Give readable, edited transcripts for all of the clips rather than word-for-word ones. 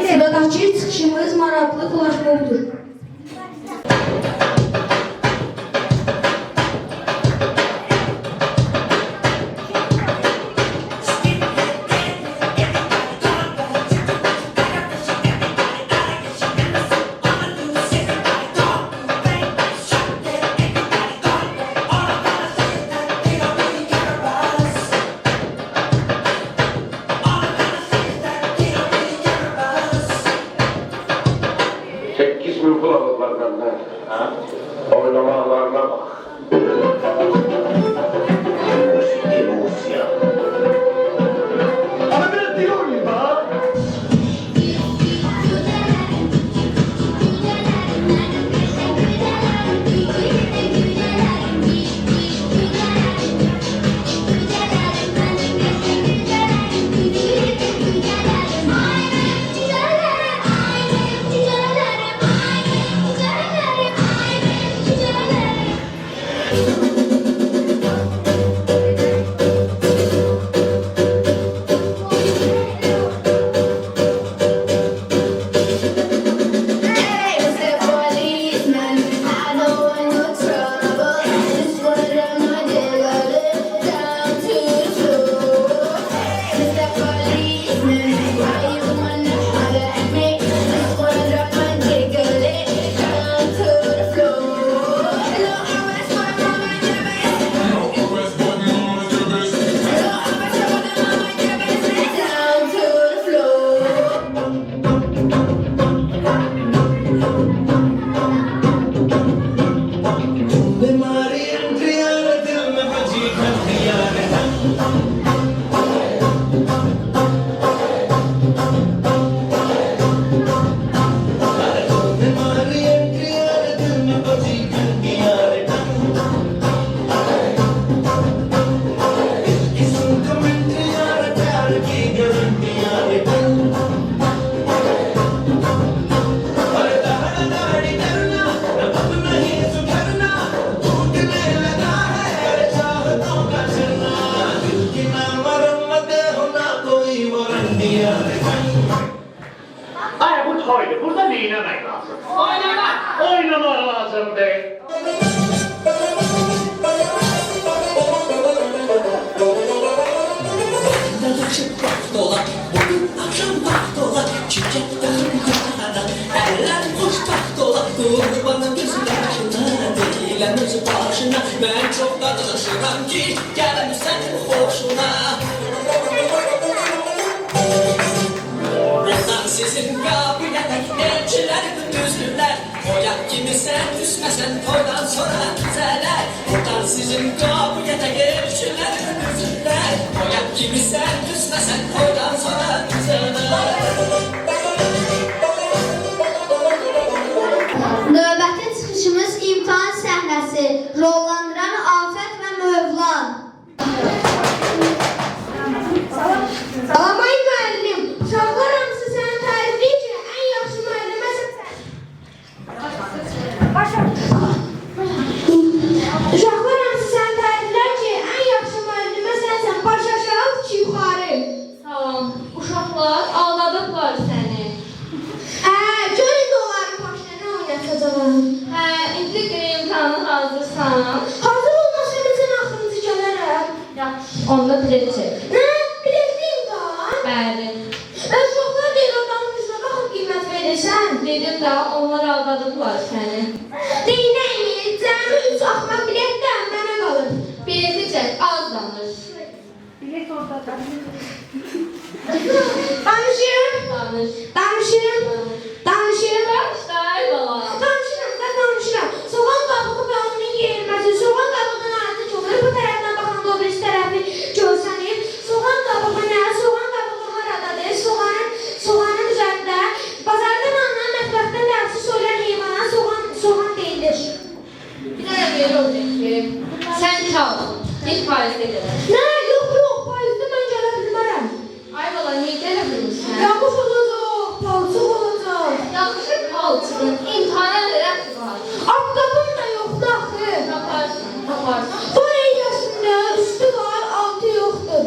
Sıradaki çıxışımız maraqlı flaşmobdur. Oynamalarına bak. Emocja. Ama biraz deli oynayayım ha. Ay bu toydu. Burada neylemek lazım? Oynamak. Oynamak lazım değil. Dola, bugün akşam bak dola, çiçek dağın kuşlarına, eller kuş bak dola, kurbanın gözü başına, değilen özü başına, ben çok da danışıram ki, gelin senin hoşuna. Buradan sizin kapıya elçiler gündüzlüler, oyak gibi sen düşmesen oradan sonra güzeller. Buradan sizin kapıya elçiler gündüzlüler, oyak gibi sen düşmesen oradan sonra güzeller. Növbəti çıxışımız imtahan səhnəsi, rollandıran Afət və Mövlan. Salamay müəllim, uşaqlar hamısı səni tərifləyir ki, ən yaxşı müəlliməsən sən. Uşaqlar hamısı səni təriflər ki, ən yaxşı müəllimə sənsən, baş aşağı uç yuxarı. Tamam, uşaqlar aldadıblar səni. Gör indi onların başına nə oynatacağım. İndi imtahanı hazırsan. Hazır olmasaydı sən axırıncı gələrəm. Yaxşı, onda bilet çək. Nə? Biletli imtahan? Bəli. Uşaqlar deyil, adamın üzrə baxıb qiymət verirsən. Dedim də onlar aldadıblar səni. Neynəyim, cəmi 3 axmaq bilet də mənə qalır. Bileti çək, az danış. Bilet orada danışım. Danış. Danışım. Danışım. Başda, ay bala. Danışıram da danışıram. Soğan qabığı və onun yeyilməsi, soğan qabığının adı çoxdur. Bu tərəfdən baxan da o birisi tərəfi görsənir. Soğan qabığı nə? Soğan qabığı haradadır? Soğanın üzərində. Bazardan alınan mətbəxdən dərsi soyulan heyvana soğan deyilir. Bir dənə belə olacaq ki, sən çal. Heç parizdə gələr. Nə? Yox, paizdə mən gələ bilmərəm. Ay bala, niyə gələ bilmirsən? Yağış olacaq, palçıq olacaq. Yaxşı palçığın imtihana verək var. Atqabım da yoxdur axı. Taparsın, taparsın. Var eyləsində üstü var, altı yoxdur.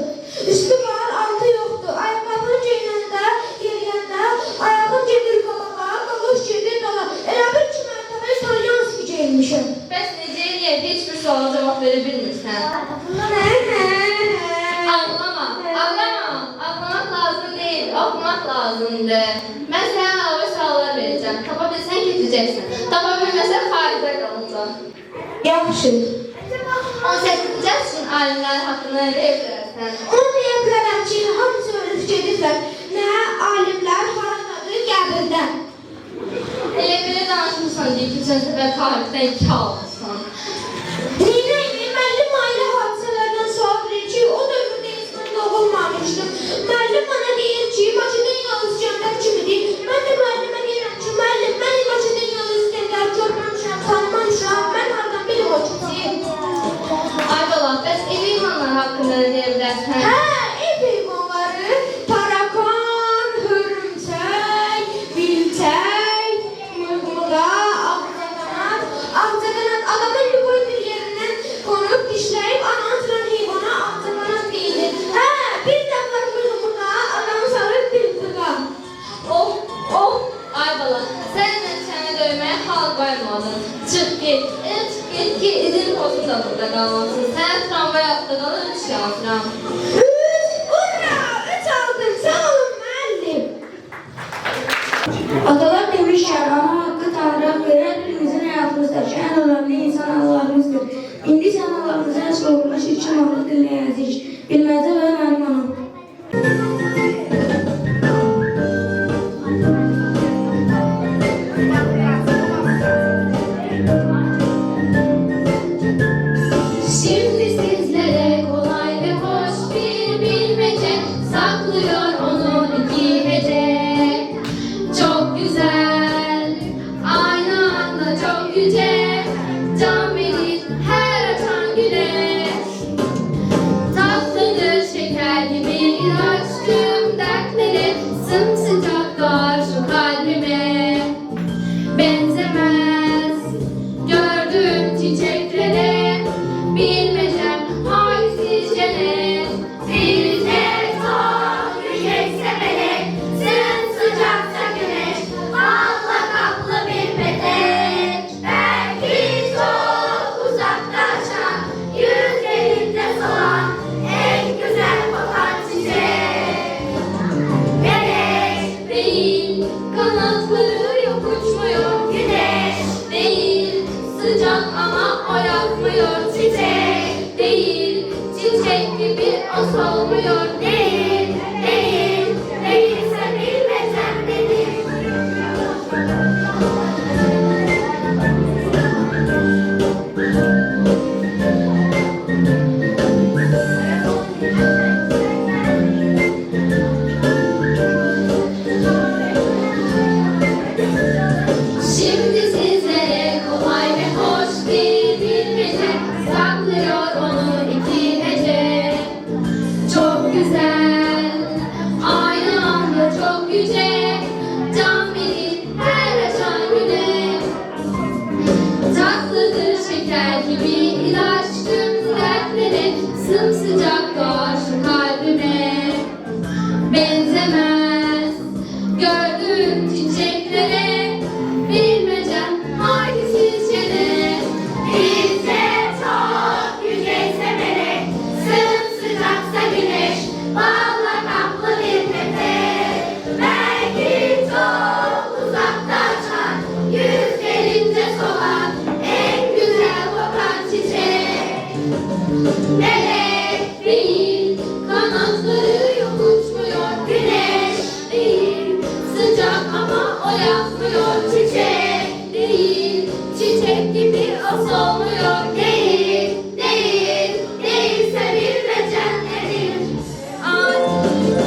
Üstü var, altı yoxdur. Ayaqqabını geyinəndə, yeriyəndə şimdi. Ben sana hava suallar vereceğim. Tapa bilsen geçeceksin. Tapa bilmesen harika kalacak. Yaxşı. 18 yaş için alimler hakkında ne diyebilirsin? Onu deyə bilərəm ki, hamısı ölüb gedirlər. Nə alimlər haradadır? Qəbirdə. Elə belə danışmışsan deyib ki, sən səfər tarixdən 2 almışsan. Neynəyim, müəllim ailə hadisələrdən sual verir ki, o dövrdə insan doğulmamışdır. Müəllim bana deyir ki, Makedoniyalı İskəndər kimidir? Mən də müəllimə deyirəm ki, müəllim, mən Makedoniyalı İskəndər görməmişəm, tanımamışam, mən hardan bilim o kimdir? Ay bala, bəs ev heyvanlar haqqında ne diyebilirsin? Hə, ev heyvanları, tarakan, hörümçək, bilçək, mırmıra, ağcakanat, adamın lükoy bir yerindən konup dişləyib ana atıran heyvana ağcakanat deyilir. Hə, bir də var mırmıra, adamı sarıb biltıqa. Oh, ay bala, sen de çene dövmeye hal koymadın. Çık git ki izin olsun da burada kalmasın. Sen tramvay yaptı kalır, 3 yazdıram. Ura, 3 aldım, sağ olun müəllim. Atalar demişler, ana hakkı Tanrı verir, hepimizin hayatımızdaki en önemli insan Allah'ımızdır. İndi sen Allah'ımıza eski okumuş için onu dinleyeceğiz. Bilmezde ve benim anam. Şimdi sizlere kolay ve hoş bir bilmece saklıyor onu 2 hece. Çok güzel, aynı anda çok yüce, can verir her açan güneş. Tatlıdır şeker gibi ilaç tüm dertleri, sımsıcak doğar şu kalbime. Benzemez gördüğüm çiçeklere, bilmecem halsizce ne? Bilecek çok yücekse melek, sen sıcaksa güneş, balla kaplı bir petek. Belki çok uzaktaşan, yüzlerinde solan en güzel kokan çiçek. Melek değil, kanatları yok uçmuyor. Güneş değil, sıcak ama o yakmıyor. Çiçek değil, çiçek gibi o solmuyor. Değil, değilse bilmesem nedir? Şimdi sizlere kolay ve hoş bir bilmece saklıyor onu 2 hece. Çok güzel, aynı anda çok yüce, can verir her açan güne. Tatlıdır şeker gibi ilaç tüm dertlere, sımsıcak doğar şu kalbime. Benzemez gördüğüm çiçeklere, bilmecem halsizce ne? Bizde çok yücekse melek, sımsıcaksa güneş, balla kaplı bir petek. Belki çok uzakta açan, yüz gelince solan en güzel kokan çiçek. Melek değil, kanatları yok uçmuyor. Güneş değil, sıcak ama o yakmıyor. Çiçek değil, çiçek gibi o solmuyor. Değil, değilse bilmecem nedir?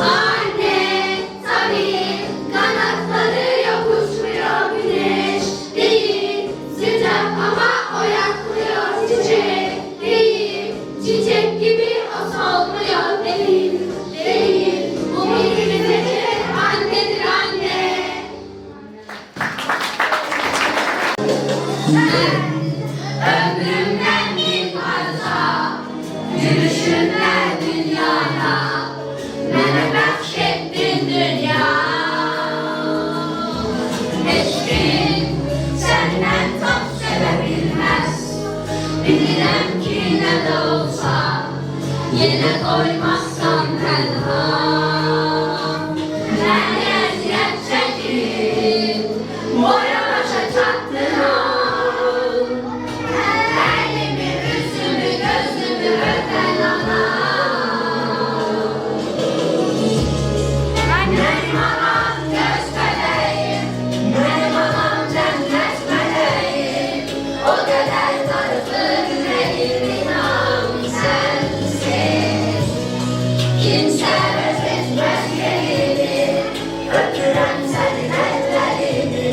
Anne, tabii kanatları yok uçmuyor. Güneş değil, sıcak ama o yakmıyor. Çiçek değil, çiçek gibi o solmuyor. Değil, bu bir bilmece, annedir anne. Ömrümden bir parça, gülüşünle dünyaya, bana bahşettin dünya. Hiç kim senden çok sevebilmez, bilirim ki ne de olsa, yine doymazsam tenha. Ben eziyet senin ellerini,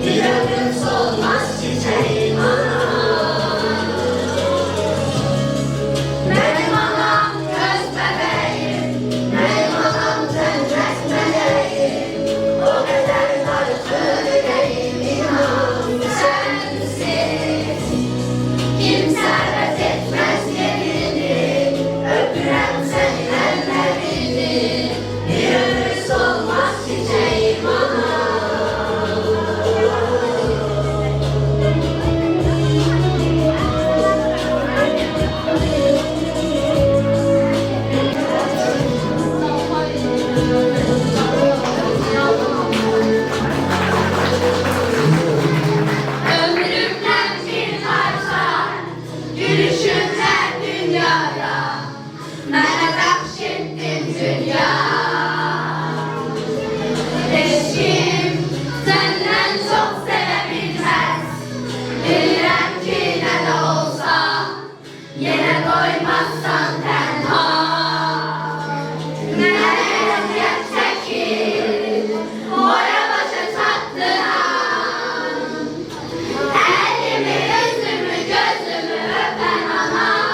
bir ömür solmaz çiçeğim anam. Benim anam göz bebeğim, benim anam cennet meleğim, o kadar darısı yüreğim inan sensiz. Kimse ret etmez yerini, öpürem senin ellerini, bir ömür solmaz çiçeğim anam. Ömrümden bir parça, gülüşümden dünyaya, mənə bəxş etdin dünya. Eşkim səndən çox sevə bilməz, bilirəm ki, nə də olsa, yenə doymazsan tənha. Mənə əziyyət çəkir, boya başa çatdıran, əlimi, üzümü, gözümü öpən anam.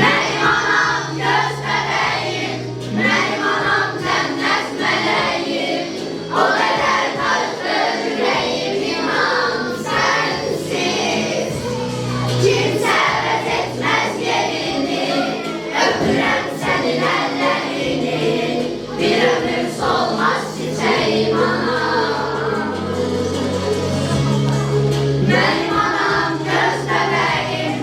Mənim anam göz bebeğim, mənim anam cennet meleğim, o qədər darıxır yüreğim inan sensiz. Kimsə ret etmez yerini, öpürəm senin ellerini, bir ömür solmaz çiçeğim anam. Mənim anam göz bebeğim,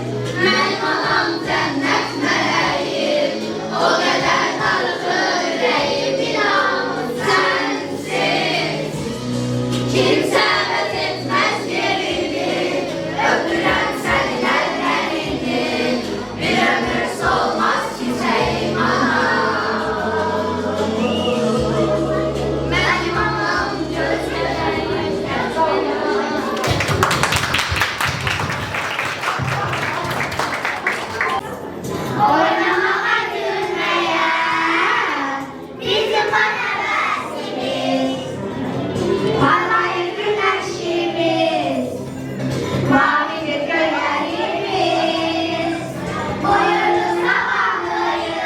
mənim anam cennet meleğim, o kadar darıxır yüreğim inan sensiz. Kimse ret etmez yerini, öpürəm senin ellerini, bir ömür solmaz çiçeğim anam. Mənim anam göz bebeğim, oynamağa gülmeye, bizim bana versimiz, parlayır güneşimiz, mavidir göllerimiz, uyurdu sabahlayır,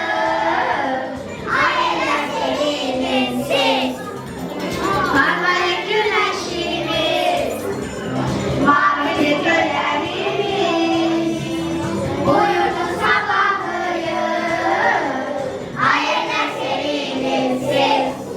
aynen seninsiz. Parlayır güneşimiz, mavidir göllerimiz, uyurdu sabahlayır, aynen seninsiz.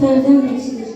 Pərdəm nəsidir?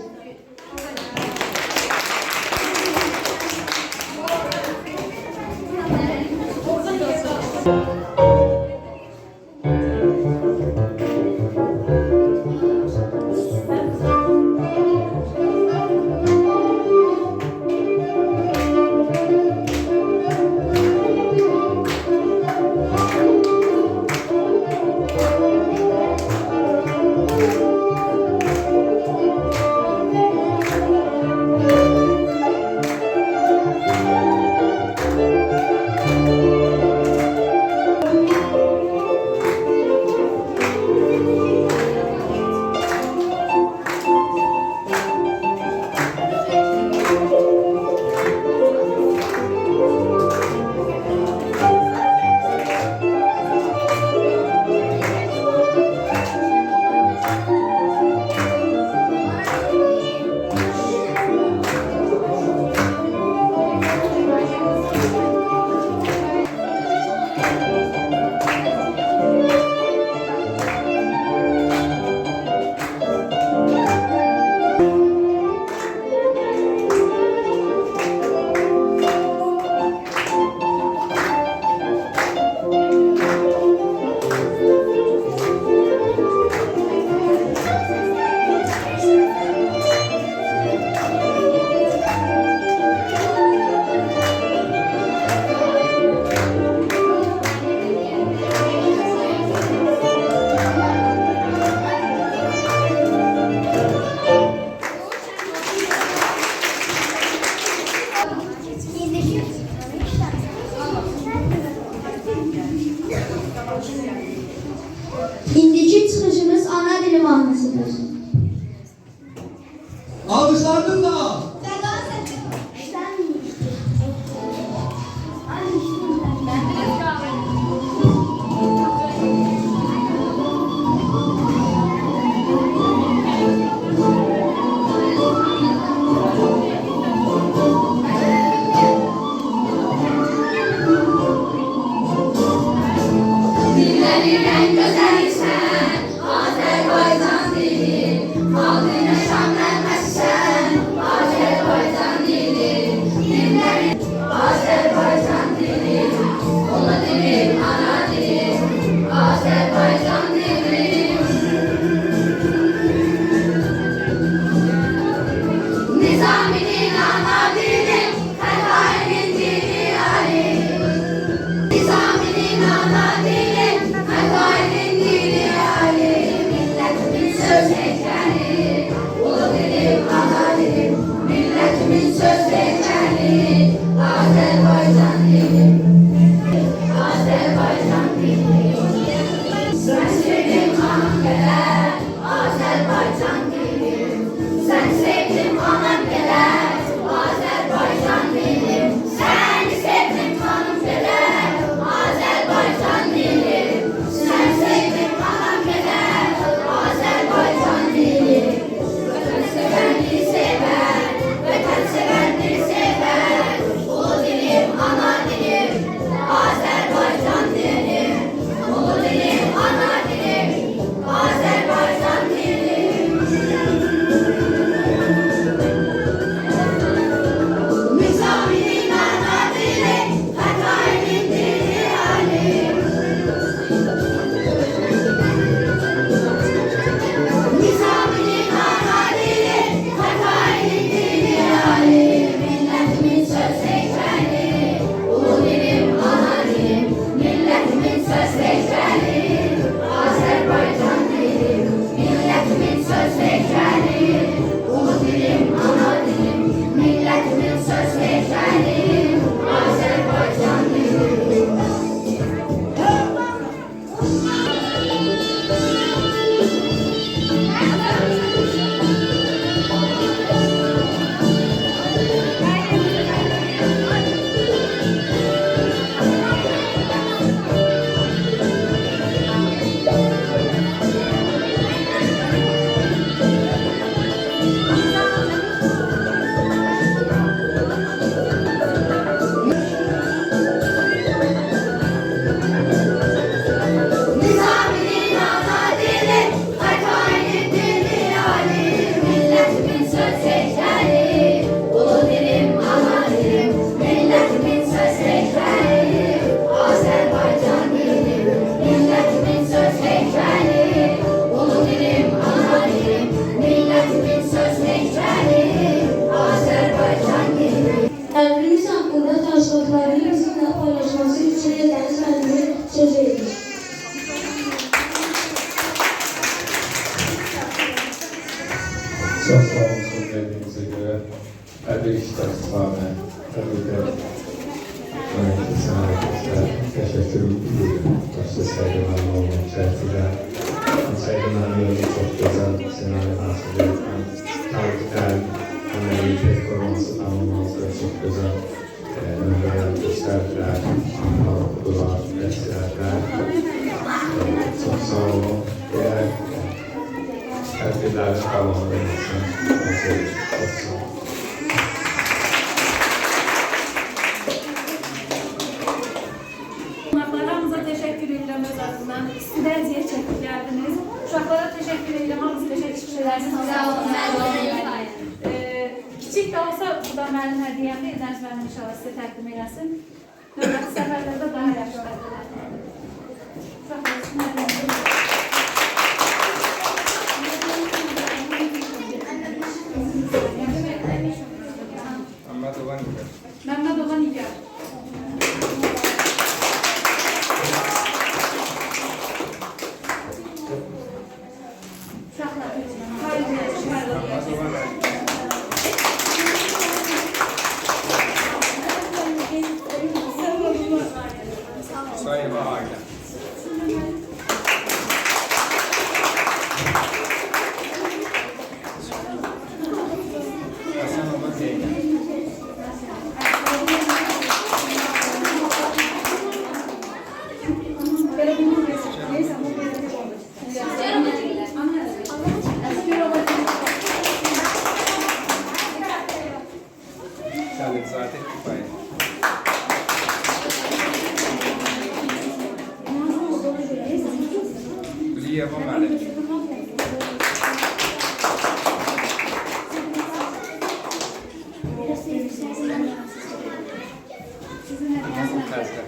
İndiki çıxışımız ana dili mahnısıdır. Alkışlardım da. Dillerinden güzelsen, Azerbaycan dili, adına şanlanmışsın, Azerbaycan Çok sağ olun söz verdiğinize göre. Her bir işler istifade. Tabii de teşekkür ederim. Başta Saygın Hanım olmak şartıyla. Saygın Hanım'ın çok güzel senaryo hazırlayan karakter, anneyi performansı tamamlaması çok güzel. Öneriler gösterdiler, okudular, gösterdiler. Çok sağ olun. Herkese kalmalı insan. Çok sağ olun. Qonaqlarımıza teşekkür ederim öz adından. Sizə əziyyət çəkib gəldiniz. Uşaqlara teşekkür ederim. Hamısı teşekkür edersiniz. Sağ olun, müəllim. Kiçik də olsa bu da mənim hədiyyəmdir. Edəniz mənim inşallah sizə təqdim eləsin. Növbəti səfərlərdə daha yaxşı tədbirlər. Uşaqlar üçün mənim. Məmmədova Nigar. Uşaqlar, Sayılı aile. Hasanova Zeynep. Saadet Kifayet. Güliyeva Melek. Nazım Terzlet.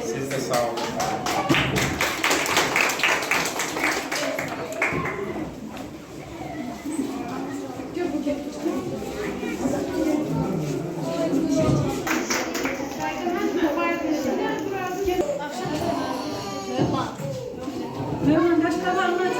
Siz de sağ olun. Mehmet başka var mı?